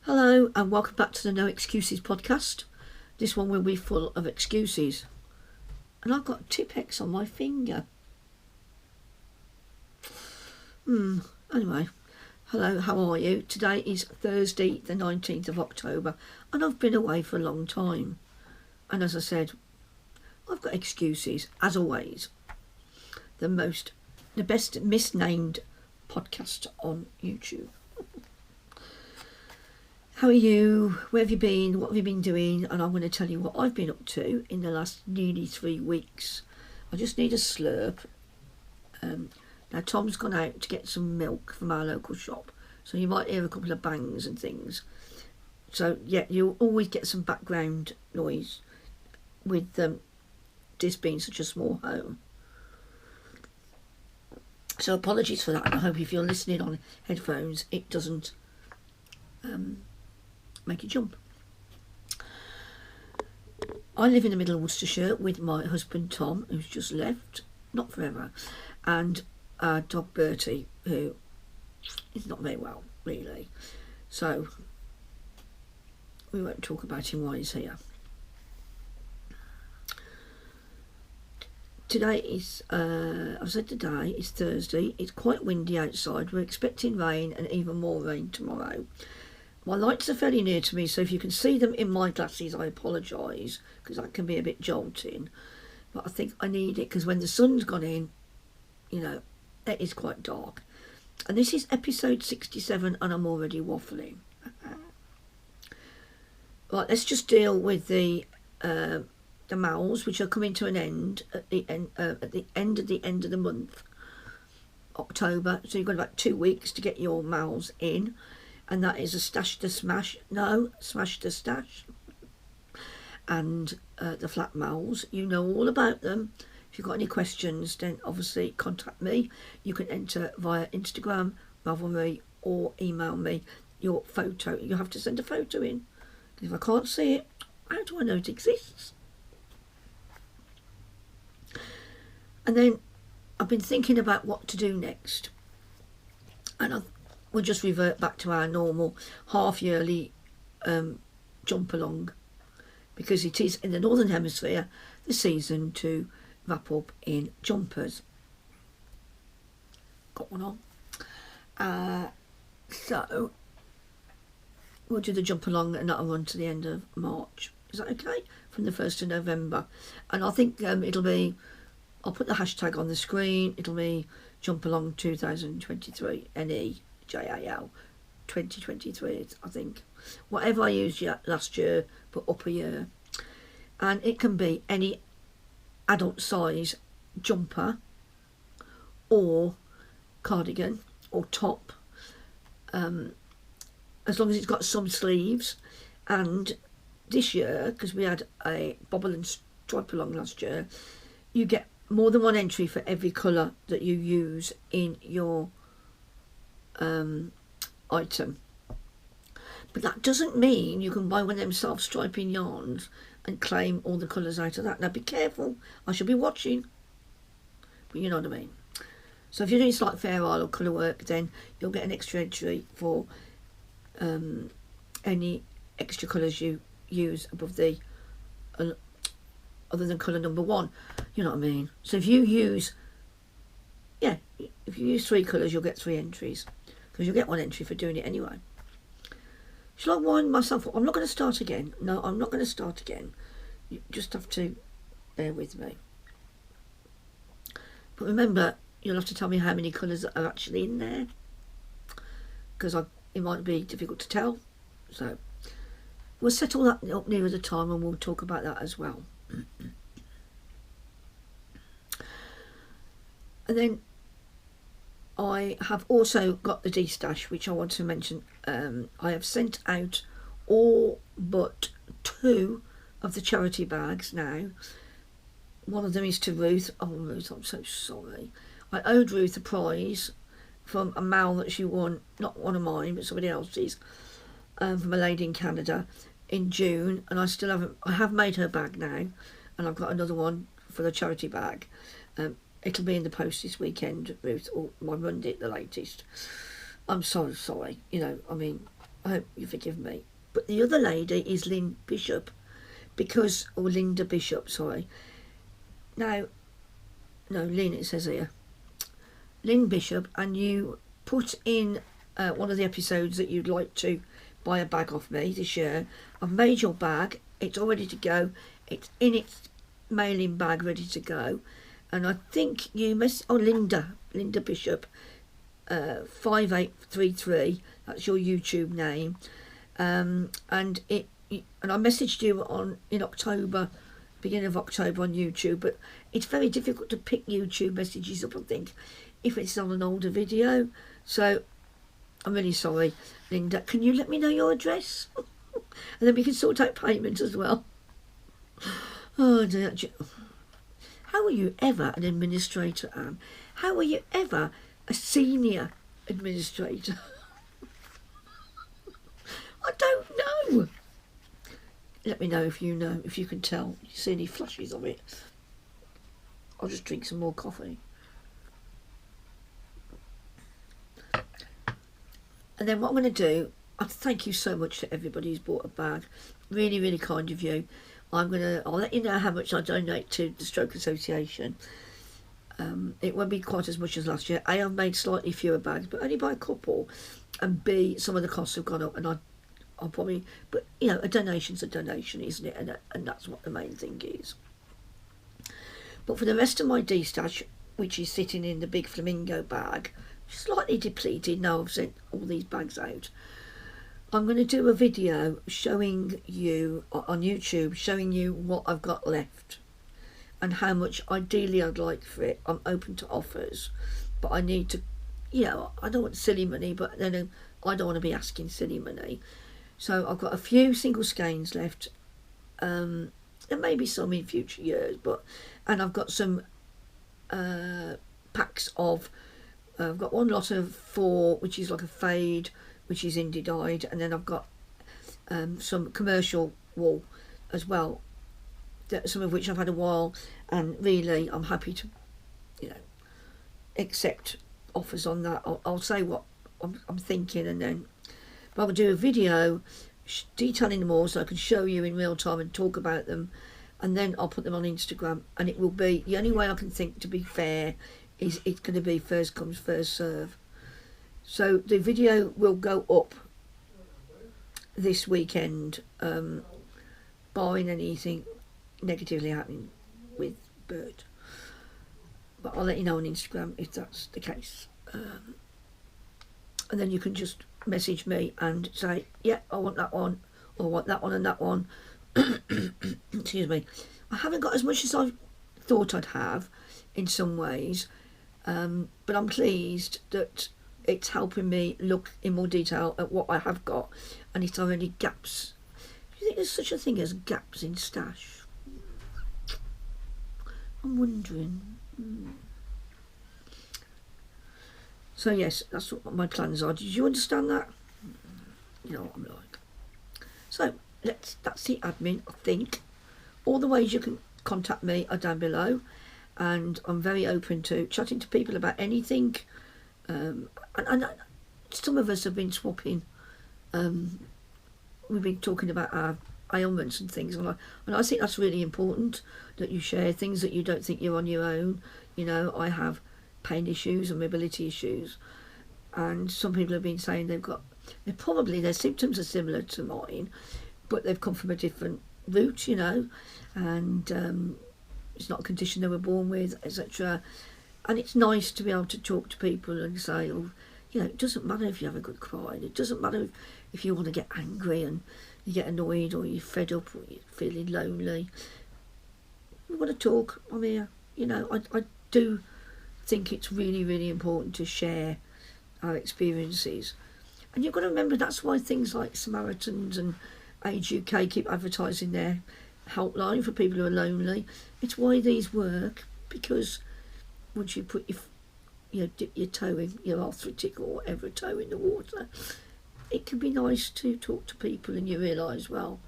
Hello and welcome back to the No Excuses podcast. This one will be full of excuses. And I've got Tipp-Ex on my finger. Anyway, hello, how are you? Today is Thursday the 19th of October and I've been away for a long time. And as I said, I've got excuses, as always. The best misnamed podcast on YouTube. How are you? Where have you been? What have you been doing? And I'm going to tell you what I've been up to in the last nearly 3 weeks. I just need a slurp. Now Tom's gone out to get some milk from our local shop, so you might hear a couple of bangs and things. So yeah, you'll always get some background noise with this being such a small home. So apologies for that, and I hope if you're listening on headphones it doesn't make you jump. I live in the middle of Worcestershire with my husband Tom, who's just left, not forever, and our dog Bertie, who is not very well, really. So we won't talk about him while he's here. Today is, I've said today, it's Thursday. It's quite windy outside. We're expecting rain and even more rain tomorrow. My lights are fairly near to me, so if you can see them in my glasses, I apologise, because that can be a bit jolting. But I think I need it, because when the sun's gone in, you know, it is quite dark. And this is episode 67, and I'm already waffling. Right, let's just deal with the malls, which are coming to an end at the end of the month, October. So you've got about 2 weeks to get your malls in. And that is a smash the stash, and the flat malls. You know all about them. If you've got any questions, then obviously contact me. You can enter via Instagram, Ravelry, or email me your photo. You have to send a photo in. If I can't see it, how do I know it exists? And then I've been thinking about what to do next, and we'll just revert back to our normal half-yearly jump along, because it is in the Northern Hemisphere the season to wrap up in jumpers. Got one on. So we'll do the jump along and that'll run to the end of March. Is that okay? From the 1st of November. And I think it'll be, I'll put the hashtag on the screen, it'll be Jump Along 2023 NE. JAL 2023, I think. Whatever I used last year, but up a year. And it can be any adult size jumper or cardigan or top, as long as it's got some sleeves. And this year, because we had a bobble and stripe along last year, you get more than one entry for every colour that you use in your item. But that doesn't mean you can buy one of them self-striping yarns and claim all the colours out of that. Now be careful, I shall be watching, but you know what I mean. So if you're doing like Fair Isle or colour work, then you'll get an extra entry for any extra colours you use above the other than colour number 1, you know what I mean. So if you use 3 colours, you'll get 3 entries, because you'll get 1 entry for doing it anyway. Shall I wind myself up? I'm not going to start again. No, I'm not going to start again. You just have to bear with me. But remember, you'll have to tell me how many colours are actually in there, because it might be difficult to tell. So we'll settle that up nearer the time and we'll talk about that as well. And then I have also got the destash, which I want to mention. I have sent out all but 2 of the charity bags now. One of them is to Ruth. Oh, Ruth, I'm so sorry. I owed Ruth a prize from a mal that she won, not one of mine, but somebody else's, from a lady in Canada in June, and I have made her bag now, and I've got another one for the charity bag. It'll be in the post this weekend, Ruth, or by Monday at the latest. I'm so sorry, you know, I mean, I hope you forgive me. But the other lady is Lynn Bishop, or Linda Bishop, sorry. Now, no, Lynn, it says here. Lynn Bishop, and you put in one of the episodes that you'd like to buy a bag off me this year. I've made your bag. It's all ready to go. It's in its mailing bag, ready to go. And I think you Linda Bishop, 5833. That's your YouTube name. And I messaged you in October, beginning of October on YouTube, but it's very difficult to pick YouTube messages up, I think, if it's on an older video. So I'm really sorry, Linda. Can you let me know your address? And then we can sort out payment as well. Oh dear. How are you ever an administrator, Anne? How are you ever a senior administrator? I don't know. Let me know if you know, if you can tell. You see any flashes of it? I'll just drink some more coffee. And then what I'm going to do, I thank you so much to everybody who's bought a bag. Really, really kind of you. I'll let you know how much I donate to the Stroke Association. It won't be quite as much as last year. A, I've made slightly fewer bags, but only by a couple. And B, some of the costs have gone up, and I'll probably, but you know, a donation's a donation, isn't it? And that's what the main thing is. But for the rest of my destash, which is sitting in the big flamingo bag, slightly depleted now I've sent all these bags out, I'm going to do a video showing you on YouTube, showing you what I've got left and how much ideally I'd like for it. I'm open to offers, but I need to, you know, I don't want silly money, but then I don't want to be asking silly money. So I've got a few single skeins left. There may be some in future years, and I've got some packs of, I've got one lot of 4, which is like a fade, which is indie dyed, and then I've got some commercial wool as well, some of which I've had a while, and really I'm happy to, you know, accept offers on that. I'll say what I'm thinking, and then I'll do a video detailing them all so I can show you in real time and talk about them, and then I'll put them on Instagram. And it will be, the only way I can think to be fair is it's going to be first comes first serve. So the video will go up this weekend, barring anything negatively happening with Bird. But I'll let you know on Instagram if that's the case. And then you can just message me and say, yeah, I want that one, or I want that one and that one. Excuse me. I haven't got as much as I thought I'd have in some ways, but I'm pleased that it's helping me look in more detail at what I have got, and if there are any gaps. Do you think there's such a thing as gaps in stash? I'm wondering. So yes, that's what my plans are. Did you understand that? You know what I'm like. So that's the admin, I think. All the ways you can contact me are down below, and I'm very open to chatting to people about anything. And some of us have been swapping. We've been talking about our ailments and things, and I think that's really important, that you share things that you don't think you're on your own. You know, I have pain issues and mobility issues, and some people have been saying their symptoms are similar to mine, but they've come from a different route, you know, and it's not a condition they were born with, etc. And it's nice to be able to talk to people and say, oh, you know, it doesn't matter if you have a good cry, and it doesn't matter if you want to get angry and you get annoyed, or you're fed up, or you're feeling lonely. We want to talk. I'm here. You know, I do think it's really, really important to share our experiences. And you've got to remember, that's why things like Samaritans and Age UK keep advertising their helpline for people who are lonely. It's why these work, because once you put dip your toe in, your arthritic or whatever toe in the water, it can be nice to talk to people, and you realise, well,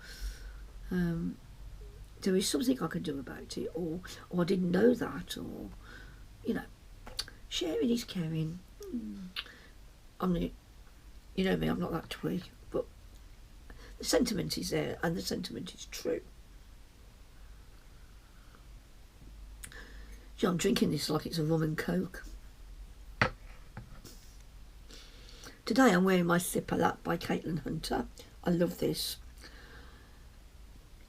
there is something I can do about it, or I didn't know that, or, you know, sharing is caring. You know me, I'm not that twee, but the sentiment is there, and the sentiment is true. So I'm drinking this like it's a rum and coke. Today I'm wearing my Zipper Lap by Caitlin Hunter. I love this.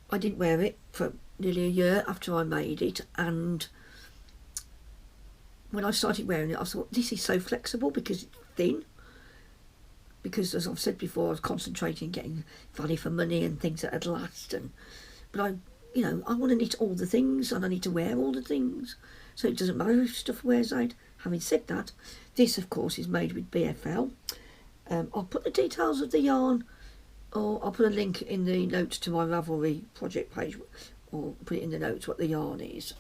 I didn't wear it for nearly a year after I made it, and when I started wearing it I thought, this is so flexible because it's thin. Because as I've said before, I was concentrating on getting value for money and things that would last, but I want to knit all the things and I need to wear all the things, so it doesn't matter if stuff wears out. Having said that, this of course is made with BFL. I'll put the details of the yarn, or I'll put a link in the notes to my Ravelry project page, or put it in the notes what the yarn is.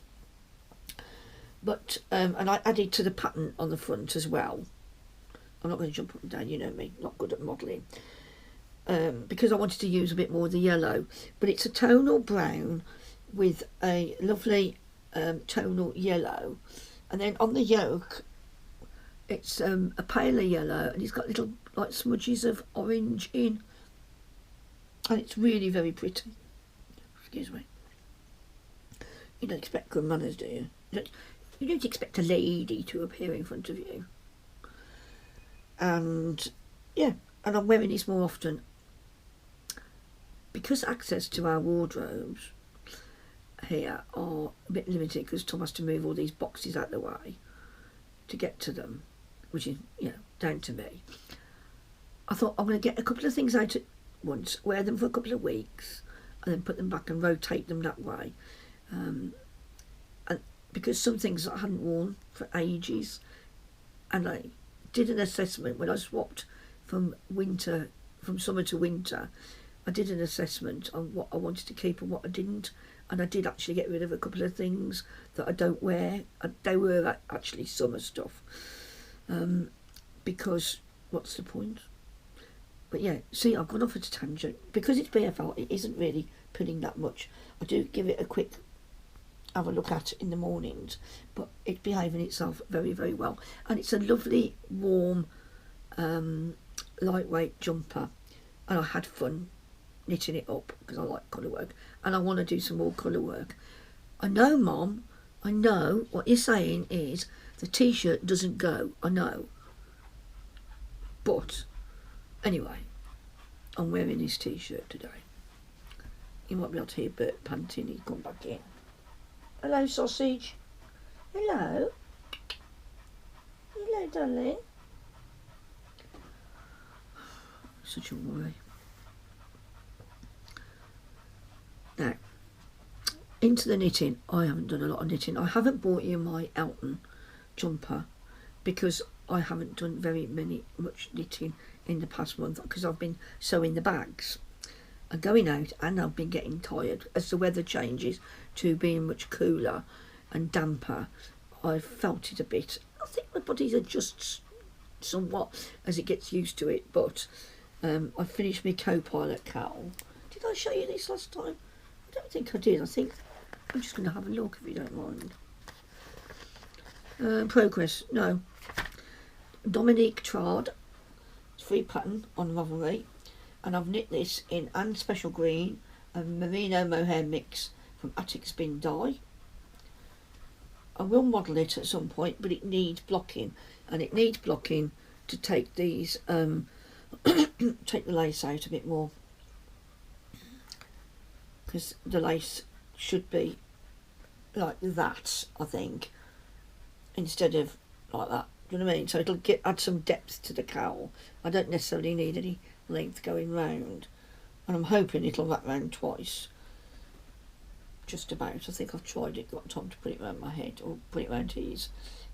But and I added to the pattern on the front as well. I'm not going to jump up and down, you know me, not good at modelling. Because I wanted to use a bit more of the yellow, but it's a tonal brown with a lovely tonal yellow, and then on the yoke it's a paler yellow, and it's got little like smudges of orange in, and it's really very pretty. Excuse me. You don't expect good manners, do you? You don't expect a lady to appear in front of you. And yeah, and I'm wearing this more often because access to our wardrobes here are a bit limited, because Tom has to move all these boxes out of the way to get to them, which is, down to me. I thought I'm going to get a couple of things out at once, wear them for a couple of weeks, and then put them back and rotate them that way. And because some things I hadn't worn for ages, and I did an assessment when I swapped from summer to winter. I did an assessment on what I wanted to keep and what I didn't, and I did actually get rid of a couple of things that I don't wear. They were actually summer stuff, because what's the point? But yeah, see, I've gone off at a tangent. Because it's BFL, it isn't really pulling that much. I do give it a quick have a look at in the mornings, but it's behaving itself very, very well, and it's a lovely warm lightweight jumper, and I had fun knitting it up because I like colour work and I want to do some more colour work. I know, Mom, I know what you're saying is the t-shirt doesn't go, I know, but anyway, I'm wearing this t-shirt today. You might be able to hear Bert panting, he's gone back in. Hello, sausage. Hello. Hello, darling. Such a worry. Now, into the knitting. I haven't done a lot of knitting. I haven't bought you my Elton jumper because I haven't done very much knitting in the past month, because I've been sewing the bags and going out, and I've been getting tired as the weather changes to being much cooler and damper. I've felt it a bit. I think my body adjusts somewhat as it gets used to it, but I finished my Copilot Cowl. Did I show you this last time? I don't think I did. I think I'm just going to have a look if you don't mind. Progress, no. Dominique Trad, free pattern on Ravelry, and I've knit this in and special green and merino mohair mix from Attic Spin Dye. I will model it at some point, but it needs blocking, and it needs blocking to take these take the lace out a bit more, because the lace should be like that, I think, instead of like that. Do you know what I mean? So it'll add some depth to the cowl. I don't necessarily need any length going round, and I'm hoping it'll wrap round twice. Just about. I think I've tried it, got time to put it around my head, or put it around his.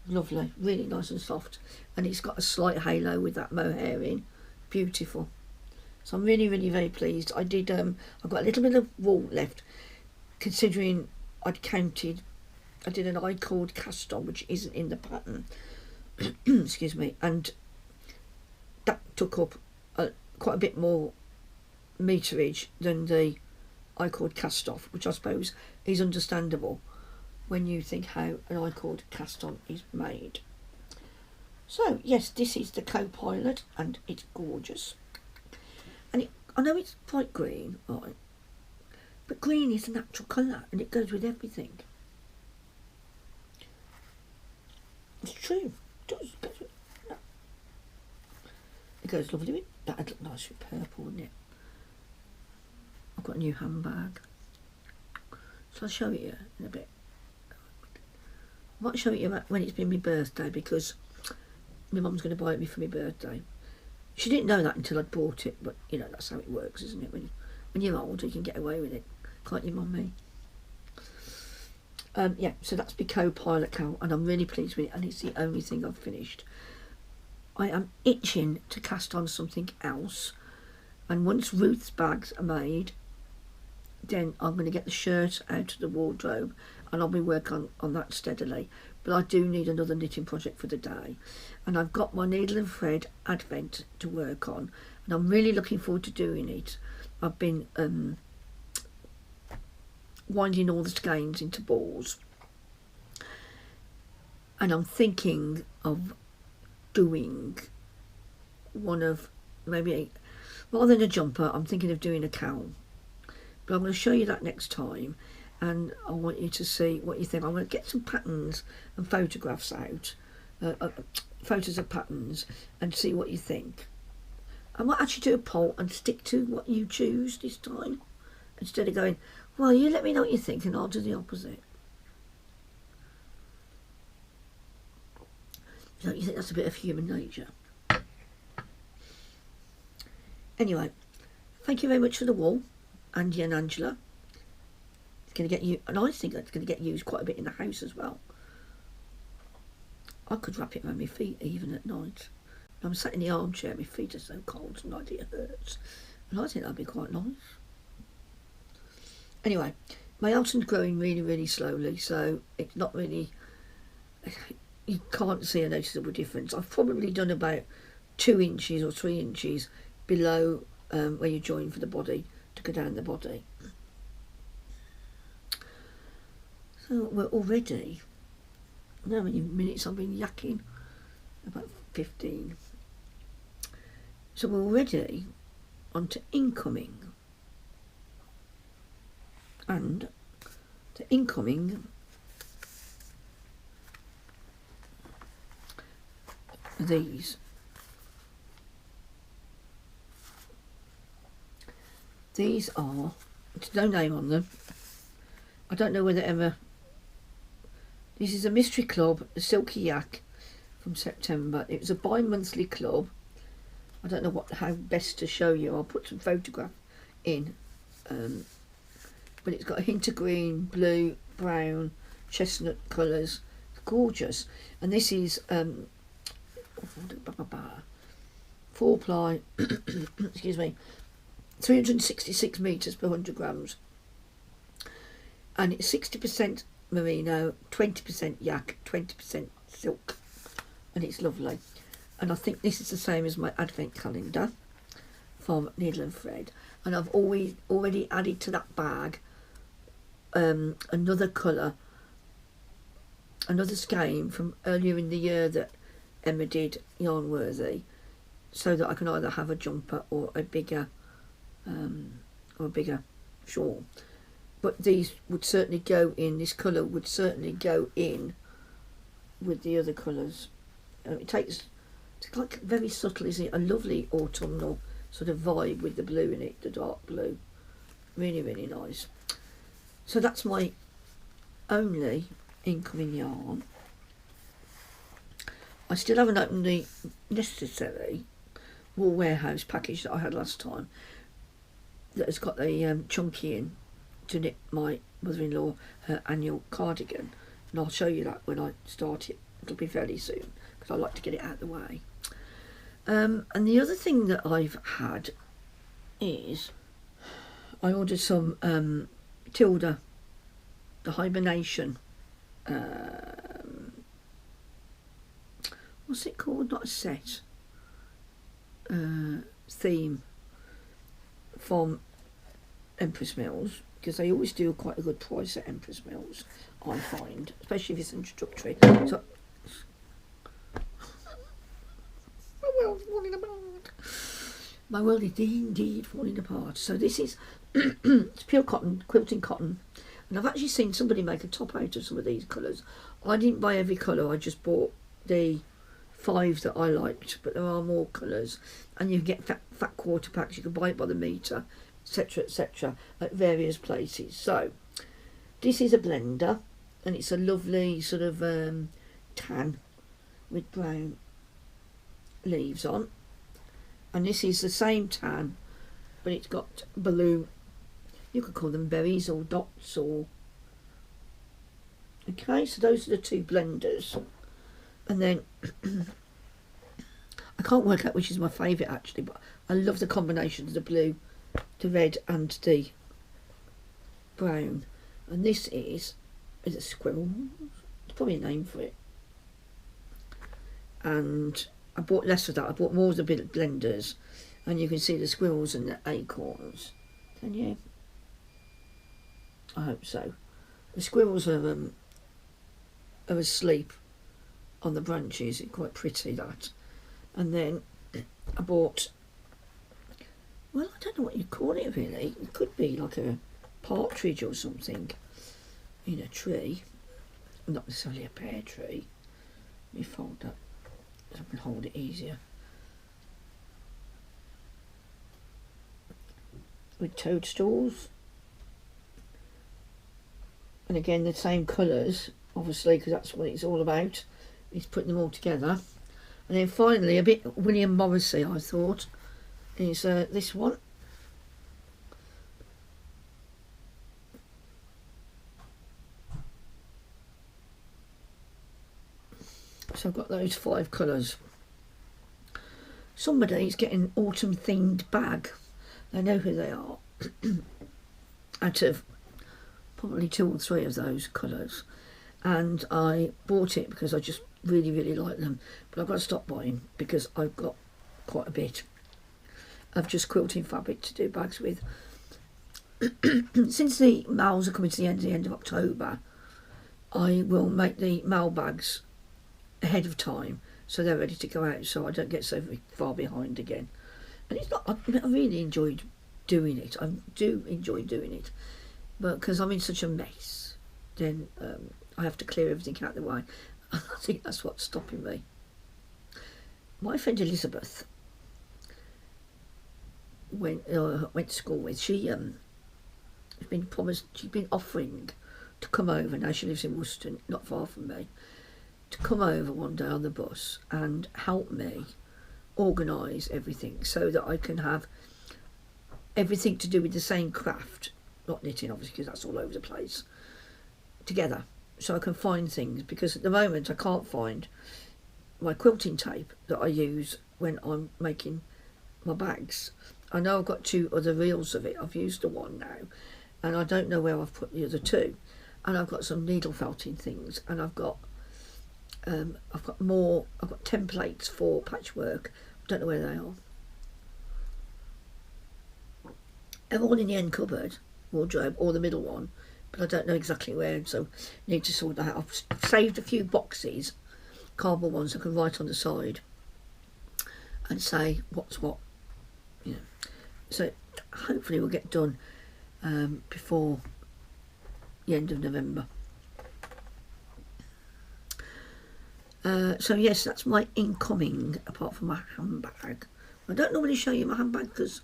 Lovely, really nice and soft, and it's got a slight halo with that mohair in. Beautiful. So I'm really, really very pleased. I did. I've got a little bit of wool left, considering I'd counted. I did an I-cord cast on, which isn't in the pattern. Excuse me, and that took up quite a bit more meterage than the I-cord cast off, which I suppose is understandable when you think how an I-cord cast on is made. So yes, this is the Copilot, and it's gorgeous, and I know it's bright green, right? But green is a natural colour and it goes with everything. It's true. It does. It goes lovely with that. Would look nice with purple, wouldn't it? I've got a new handbag. So I'll show it you in a bit. I might show it you when it's been my birthday because my mum's going to buy it me for my birthday. She didn't know that until I'd bought it, but you know, that's how it works, isn't it? When you're older, you can get away with it. Can't you, Mummy? Yeah, so that's my Copilot Cowl, and I'm really pleased with it, and it's the only thing I've finished. I am itching to cast on something else, and once Ruth's bags are made, then I'm going to get the shirt out of the wardrobe, and I'll be working on that steadily. But I do need another knitting project for the day, and I've got my needle and thread advent to work on, and I'm really looking forward to doing it. I've been winding all the skeins into balls, and I'm thinking of doing one of maybe rather than a jumper, I'm thinking of doing a cowl, but I'm going to show you that next time, and I want you to see what you think. I'm going to get some patterns and photographs out, photos of patterns, and see what you think. I might actually do a poll and stick to what you choose this time, instead of going, well, you let me know what you think and I'll do the opposite. Don't you think that's a bit of human nature? Anyway, thank you very much for the wool, Angie and Angela. It's going to get you, and I think it's going to get used quite a bit in the house as well. I could wrap it around my feet even at night. I'm sat in the armchair, my feet are so cold tonight it hurts, and I think that'd be quite nice. Anyway, my Elton's growing really, really slowly, so it's not really, you can't see a noticeable difference. I've probably done about 2 inches or 3 inches below where you join for the body to go down the body. So we're already, I don't know how many minutes I've been yakking, about 15. So we're already on to incoming. And the incoming these. These are, there's no name on them. I don't know whether ever, this is a mystery club, a Silky Yak from September. It was a bi-monthly club. I don't know how best to show you. I'll put some photograph in. But it's got a hint of green, blue, brown, chestnut colours. It's gorgeous. And this is 4-ply, excuse me, 366 metres per 100 grams. And it's 60% merino, 20% yak, 20% silk. And it's lovely. And I think this is the same as my advent calendar from Needle and Thread. And I've already added to that bag another colour, another skein from earlier in the year that Emma did, Yarnworthy, so that I can either have a jumper or a bigger shawl. But these would certainly go in, this colour would certainly go in with the other colours. It's like very subtle, isn't it? A lovely autumnal sort of vibe with the blue in it, the dark blue. Really, really nice. So that's my only incoming yarn. I still haven't opened the necessary Wool Warehouse package that I had last time, that has got the chunky in to knit my mother-in-law her annual cardigan, and I'll show you that when I start it. It'll be fairly soon because I like to get it out of the way. And the other thing that I've had is I ordered some Tilda, the Hibernation, what's it called? Not a set, theme from Empress Mills, because they always do quite a good price at Empress Mills, I find, especially if it's introductory. So, My world is indeed falling apart. So this is it's pure cotton, quilting cotton. And I've actually seen somebody make a top out of some of these colours. I didn't buy every colour, I just bought the 5 that I liked, but there are more colours. And you can get fat quarter packs, you can buy it by the metre, etc., at various places. So this is a blender, and it's a lovely sort of tan with brown leaves on. And this is the same tan, but it's got blue, you could call them berries or dots, or okay, so those are the 2 blenders. And then I can't work out which is my favourite actually, but I love the combination of the blue, the red and the brown. And this is a squirrel, it's probably a name for it. And I bought less of that, I bought more of the blenders, and you can see the squirrels and the acorns. Can you? I hope so. The squirrels are asleep on the branches. It's quite pretty, that. And then I bought, well, I don't know what you call it really. It could be like a partridge or something in a tree. Not necessarily a pear tree. Let me fold that so I can hold it easier. With toadstools. And again, the same colours, obviously, because that's what it's all about, is putting them all together. And then finally, a bit William Morrissey, I thought, is this one. So I've got those 5 colours. Somebody's getting autumn themed bag. I know who they are. Out of probably 2 or 3 of those colours, and I bought it because I just really like them, but I've got to stop buying because I've got quite a bit of just quilting fabric to do bags with. Since the mals are coming to the end of October, I will make the mal bags ahead of time so they're ready to go out, so I don't get so far behind again. And it's not, I really enjoyed doing it. I do enjoy doing it, but because I'm in such a mess, then I have to clear everything out of the way. I think that's what's stopping me. My friend Elizabeth, went to school with, she's been offering to come over. Now she lives in Worcester, not far from me, to come over one day on the bus and help me organise everything so that I can have everything to do with the same craft, not knitting obviously because that's all over the place, together, so I can find things, because at the moment I can't find my quilting tape that I use when I'm making my bags. I know I've got 2 other reels of it, I've used the one now, and I don't know where I've put the other 2, and I've got some needle felting things, and I've got templates for patchwork. I don't know where they are. They're all in the end cupboard, wardrobe, or the middle one, but I don't know exactly where, so I need to sort that out. I've saved a few boxes, cardboard ones I can write on the side and say what's what, you know. So hopefully we'll get done before the end of November. So yes, that's my incoming, apart from my handbag. I don't normally show you my handbag because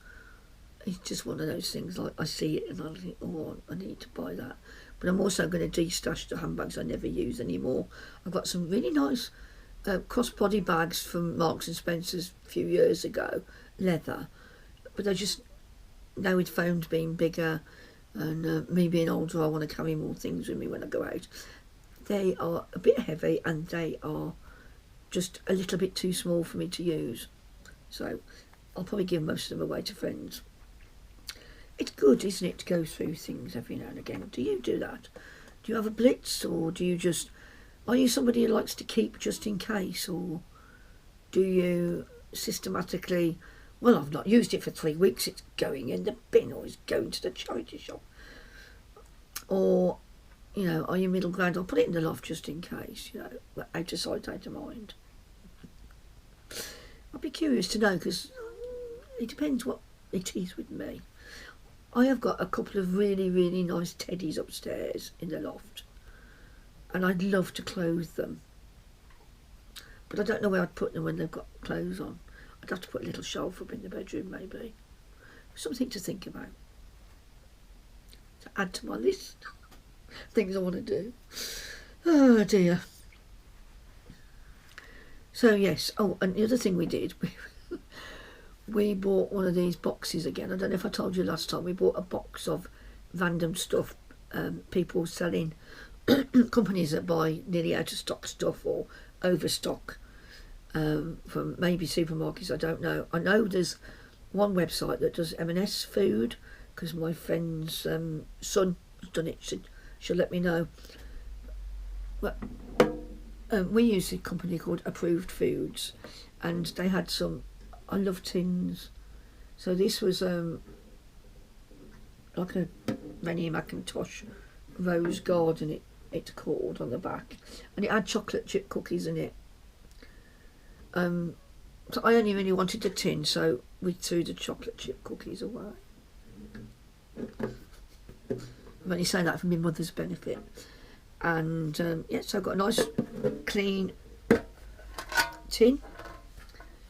it's just one of those things, like I see it and I think, oh, I need to buy that. But I'm also going to destash the handbags I never use anymore. I've got some really nice crossbody bags from Marks and Spencer's a few years ago, leather, but they're just, now with phones being bigger and me being older, I want to carry more things with me when I go out. They are a bit heavy and they are just a little bit too small for me to use, so I'll probably give most of them away to friends. It's good, isn't it, to go through things every now and again. Do you do that? Do you have a blitz, or do you just, are you somebody who likes to keep just in case, or do you systematically, well, I've not used it for 3 weeks, it's going in the bin, or it's going to the charity shop? Or, you know, are you middle ground? I'll put it in the loft just in case, you know, out of sight, out of mind. I'd be curious to know, because it depends what it is with me. I have got a couple of really, really nice teddies upstairs in the loft, and I'd love to clothe them, but I don't know where I'd put them when they've got clothes on. I'd have to put a little shelf up in the bedroom, maybe. Something to think about, to add to my list. Things I want to do. Oh dear. So yes, oh, and the other thing we did, we bought one of these boxes again. I don't know if I told you last time. We bought a box of random stuff, people selling, companies that buy nearly out of stock stuff or overstock from maybe supermarkets, I don't know. I know there's one website that does M&S food, because my friend's son has done it. She'll let me know. But we use a company called Approved Foods, and they had some, I love tins. So this was like a Rennie Macintosh Rose Garden, it's called, on the back, and it had chocolate chip cookies in it. So I only really wanted a tin, so we threw the chocolate chip cookies away. I'm only saying that for my mother's benefit. And yeah, so I've got a nice clean tin,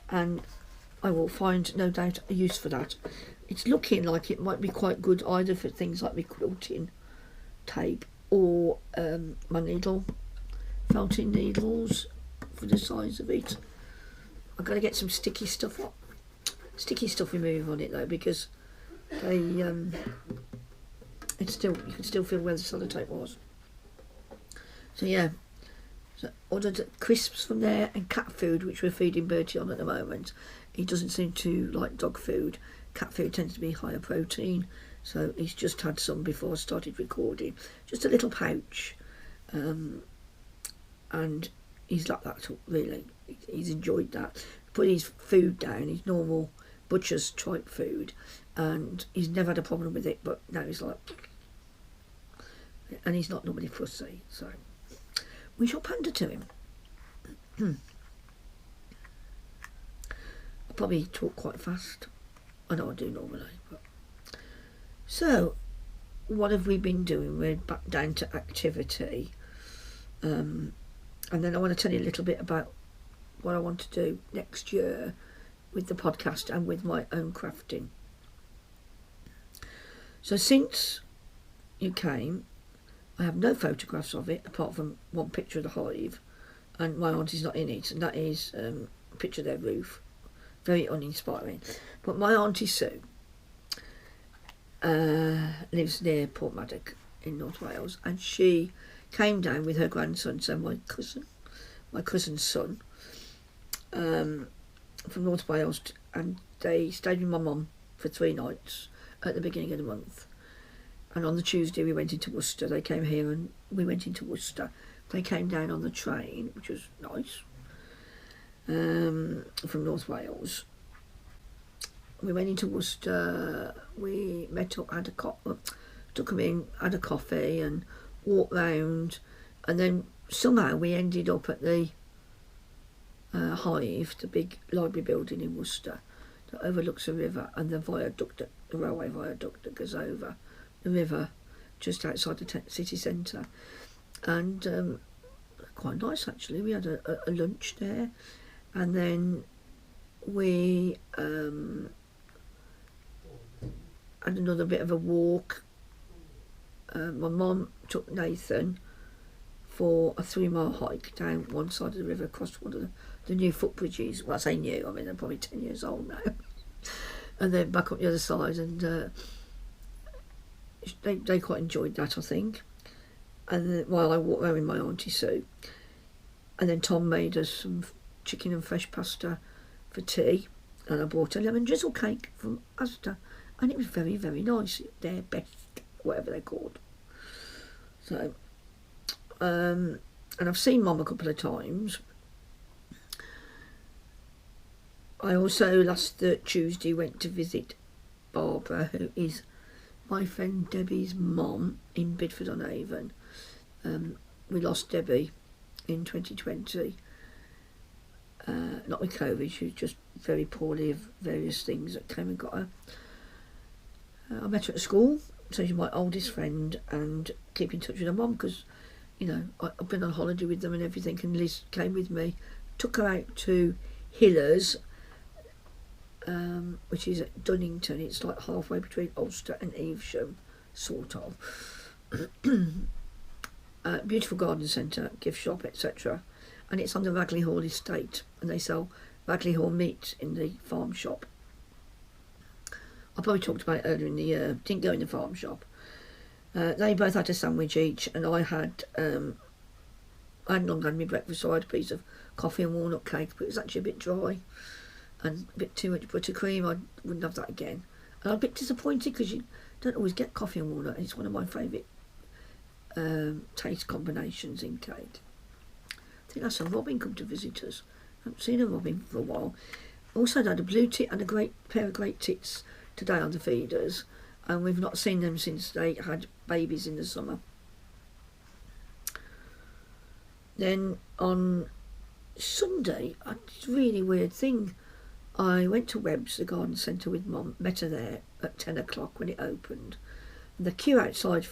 and I will find, no doubt, a use for that. It's looking like it might be quite good either for things like my quilting tape or my needle, felting needles for the size of it. I've got to get some sticky stuff removed on it though, because they it's still, you can still feel where the sellotape was. So yeah, so ordered crisps from there and cat food, which we're feeding Bertie on at the moment. He doesn't seem to like dog food. Cat food tends to be higher protein, so he's just had some before I started recording. Just a little pouch, and he's like that really. He's enjoyed that. Put his food down, his normal butcher's type food, and he's never had a problem with it, but now he's like, and he's not normally fussy, so we shall pander to him. I probably talk quite fast. I know I do normally, but so what have we been doing? We're back down to activity, and then I want to tell you a little bit about what I want to do next year with the podcast and with my own crafting. So since you came, I have no photographs of it apart from one picture of the hive, and my auntie's not in it, and that is a picture of their roof. Very uninspiring. But my auntie Sue lives near Portmaddock in North Wales, and she came down with her grandson, so my cousin's son, from North Wales, and they stayed with my mum for 3 nights at the beginning of the month. And on the Tuesday we went into Worcester. They came here and we went into Worcester. They came down on the train, which was nice, from North Wales. We went into Worcester, we met up, took them in, had a coffee and walked round, and then somehow we ended up at the Hive, the big library building in Worcester that overlooks a river, and the viaduct, the railway viaduct that goes over the river just outside the city centre. And quite nice actually. We had a lunch there, and then we had another bit of a walk. My mum took Nathan for a 3-mile hike down one side of the river, across one of the new footbridges. Well, I say new, I mean they're probably 10 years old now. And then back up the other side, and they quite enjoyed that, I think. And then while I walked around with my auntie Sue, and then Tom made us some chicken and fresh pasta for tea, and I bought a lemon drizzle cake from Asda, and it was very, very nice. Their best, whatever they're called. So, and I've seen Mum a couple of times. I also last Tuesday went to visit Barbara, who is my friend Debbie's mum in Bidford-on-Avon. We lost Debbie in 2020. not with COVID, she was just very poorly of various things that came and got her. I met her at school, so she's my oldest friend, and keep in touch with her mum because, you know, I've been on holiday with them and everything, and Liz came with me, took her out to Hillers, which is at Dunnington. It's like halfway between Ulster and Evesham, sort of. Beautiful garden centre, gift shop, etc. And it's on the Ragley Hall estate, and they sell Ragley Hall meat in the farm shop. I probably talked about it earlier in the year. Didn't go in the farm shop. They both had a sandwich each, and I hadn't long had my breakfast, so I had a piece of coffee and walnut cake, but it was actually a bit dry and a bit too much buttercream. I wouldn't have that again. And I'm a bit disappointed because you don't always get coffee and walnut, and it's one of my favourite taste combinations in cake. I think that's a robin come to visit us. I haven't seen a robin for a while. Also had a blue tit and a great pair of great tits today on the feeders, and we've not seen them since they had babies in the summer. Then on Sunday, a really weird thing. I went to Webb's, the garden centre, with Mum, met her there at 10 o'clock when it opened. And the queue outside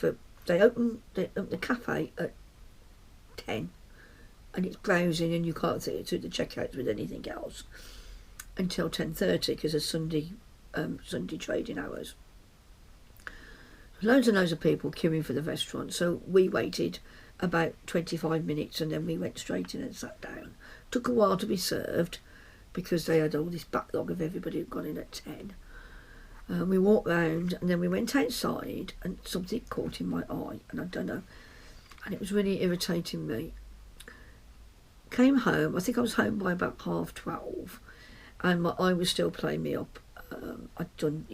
they opened the cafe at 10, and it's browsing and you can't see it through the checkouts with anything else until 10:30 because of Sunday trading hours. Loads and loads of people queuing for the restaurant, so we waited about 25 minutes and then we went straight in and sat down. Took a while to be served because they had all this backlog of everybody who'd gone in at 10. We walked round and then we went outside and something caught in my eye, and I don't know, and it was really irritating me. Came home, I think I was home by about 12:30, and my eye was still playing me up. I'd done,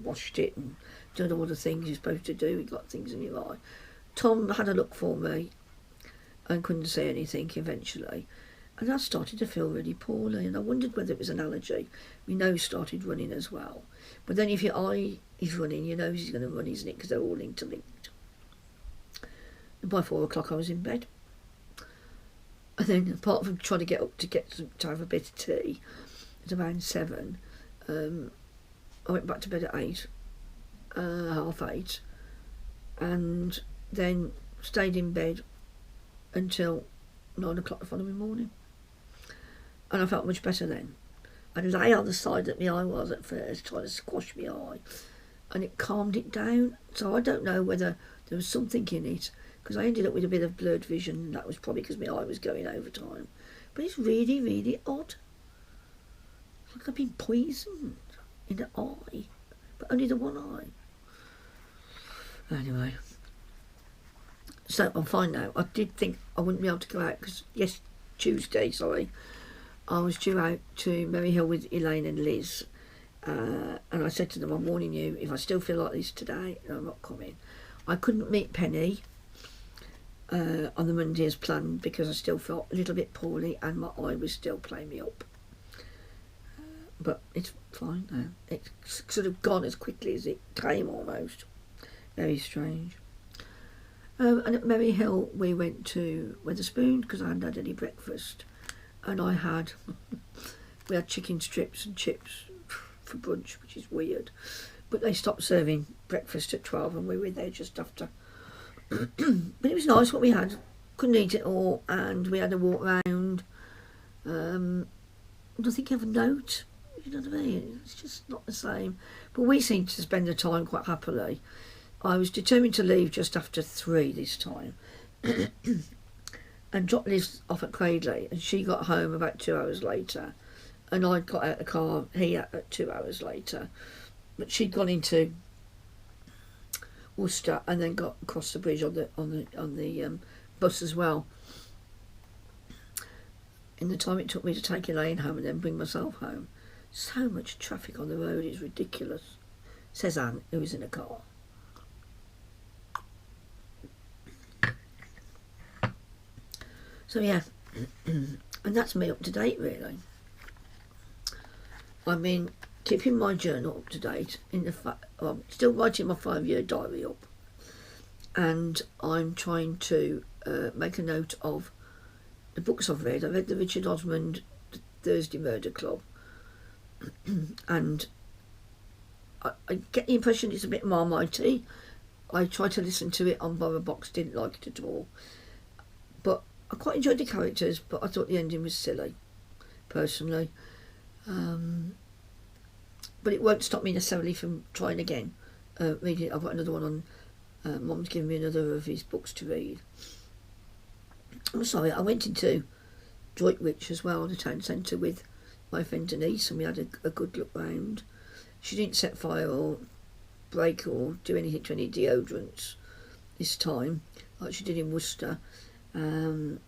washed it and done all the things you're supposed to do. You got things in your eye. Tom had a look for me and couldn't say anything eventually. And I started to feel really poorly, and I wondered whether it was an allergy. My nose started running as well. But then if your eye is running, your nose is going to run, isn't it? Because they're all interlinked. And by 4 o'clock I was in bed. And then apart from trying to get up to have a bit of tea at around 7, I went back to bed at 8, 8:30, and then stayed in bed until 9 o'clock the following morning. And I felt much better then. I lay on the side that my eye was at first, trying to squash my eye, and it calmed it down. So I don't know whether there was something in it, because I ended up with a bit of blurred vision, and that was probably because my eye was going over time. But it's really, really odd. It's like I've been poisoned in the eye, but only the one eye. Anyway, so I'm fine now. I did think I wouldn't be able to go out because Tuesday, I was due out to Merry Hill with Elaine and Liz, and I said to them, I'm warning you, if I still feel like this today, I'm not coming. I couldn't meet Penny on the Monday as planned because I still felt a little bit poorly and my eye was still playing me up. But it's fine now. It's sort of gone as quickly as it came almost. Very strange. And at Merry Hill we went to Wetherspoon because I hadn't had any breakfast, and we had chicken strips and chips for brunch, which is weird, but they stopped serving breakfast at 12 and we were there just after. But it was nice what we had. Couldn't eat it all, and we had a walk round. Nothing of note, you know what I mean? It's just not the same. But we seemed to spend the time quite happily. I was determined to leave just after 3 this time and dropped Liz off at Cradley, and she got home about 2 hours later, and I got out of the car here at 2 hours later, but she'd gone into Worcester and then got across the bridge on the bus as well. In the time it took me to take Elaine home and then bring myself home. So much traffic on the road, is ridiculous, says Anne, who was in a car. So yeah, and that's me up to date really. I mean, keeping my journal up to date, I'm still writing my 5-year diary up, and I'm trying to make a note of the books I've read. I read the Richard Osmond Thursday Murder Club, and I get the impression it's a bit Marmitey. I tried to listen to it on Borrow Box, didn't like it at all. But I quite enjoyed the characters, but I thought the ending was silly, personally. But it won't stop me necessarily from trying again. Reading, I've got another one on. Mum's given me another of his books to read. I'm sorry, I went into Droitwich as well, the town centre, with my friend Denise, and we had a good look round. She didn't set fire or break or do anything to any deodorants this time, like she did in Worcester. Went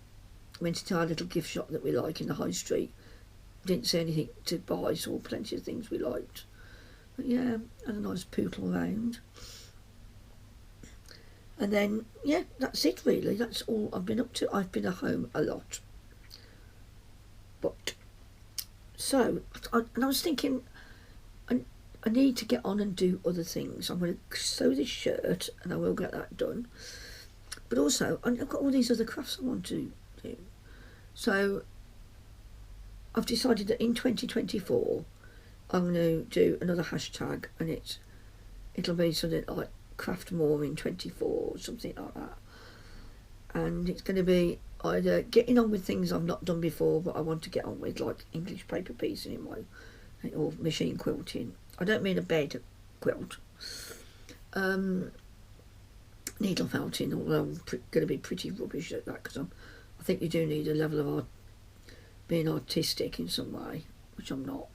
into our little gift shop that we like in the high street. Didn't see anything to buy, saw plenty of things we liked. But yeah, had a nice pootle round. And then, yeah, that's it really. That's all I've been up to. I've been at home a lot. But, so, I was thinking, I need to get on and do other things. I'm going to sew this shirt, and I will get that done. But also, I've got all these other crafts I want to do. So, I've decided that in 2024, I'm going to do another hashtag, and it'll be something like craft more in 24 or something like that. And it's going to be either getting on with things I've not done before but I want to get on with, like English paper piecing in my, or machine quilting. I don't mean a bed quilt. Needle felting, although I'm going to be pretty rubbish at that, because I think you do need a level of being artistic in some way, which I'm not.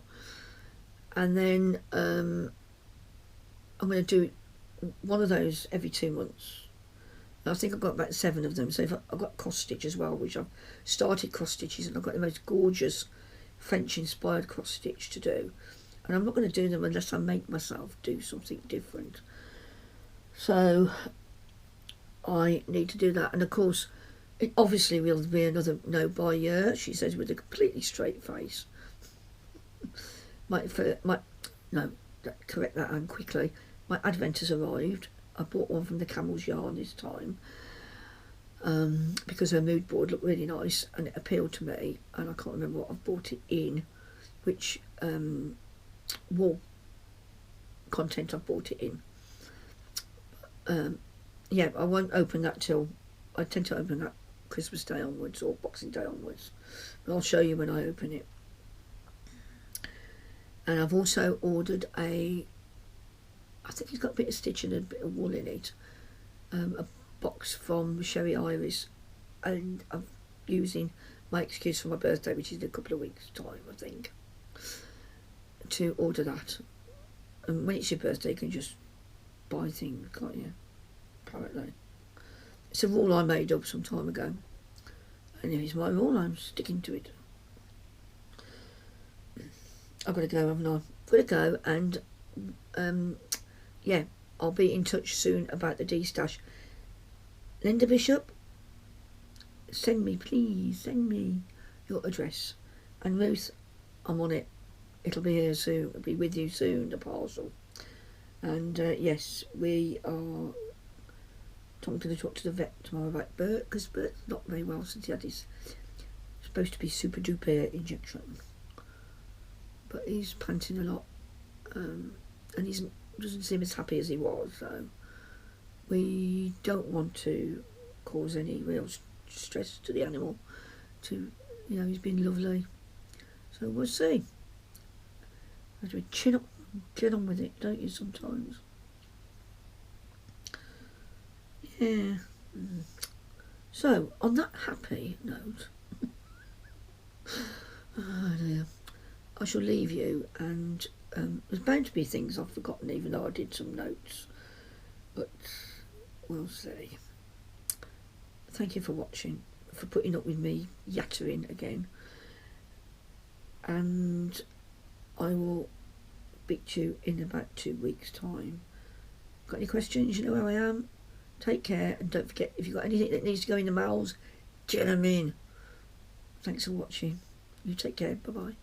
And then I'm going to do one of those every 2 months. And I think I've got about 7 of them. So if I've got cross stitch as well, which I've started cross stitches, and I've got the most gorgeous French inspired cross stitch to do. And I'm not going to do them unless I make myself do something different. So I need to do that. And of course, it obviously will be another no buy year, she says with a completely straight face. Correct that and quickly. My advent has arrived. I bought one from the Camel's Yarn this time because her mood board looked really nice and it appealed to me, and I can't remember what I've bought it in, which wall content I've bought it in. Yeah, I won't open that till, I tend to open that Christmas Day onwards or Boxing Day onwards, but I'll show you when I open it. And I've also ordered I think it's got a bit of stitch and a bit of wool in it, a box from Sherry Iris, and I'm using my excuse for my birthday, which is in a couple of weeks time I think, to order that. And when it's your birthday you can just buy things, can't you, apparently. It's a rule I made up some time ago, and it's my rule, I'm sticking to it. I've got to go, haven't I? I've got to go, and yeah, I'll be in touch soon about the destash. Linda Bishop, send me, please, send me your address. And Ruth, I'm on it. It'll be here soon. It'll be with you soon, the parcel. And yes, we are going to talk to the vet tomorrow about Bert, because Bert's not very well since he had his supposed to be super duper injection. But he's panting a lot, and he doesn't seem as happy as he was, so we don't want to cause any real stress to the animal. He's been lovely, so we'll see. Have to chin up, get on with it, don't you, sometimes? Yeah. So, on that happy note, oh dear, I shall leave you, and there's bound to be things I've forgotten, even though I did some notes, but we'll see. Thank you for watching, for putting up with me yattering again, and I will speak to you in about 2 weeks' time. Got any questions? You know where I am. Take care, and don't forget, if you've got anything that needs to go in the mails, get them in. Thanks for watching. You take care. Bye bye.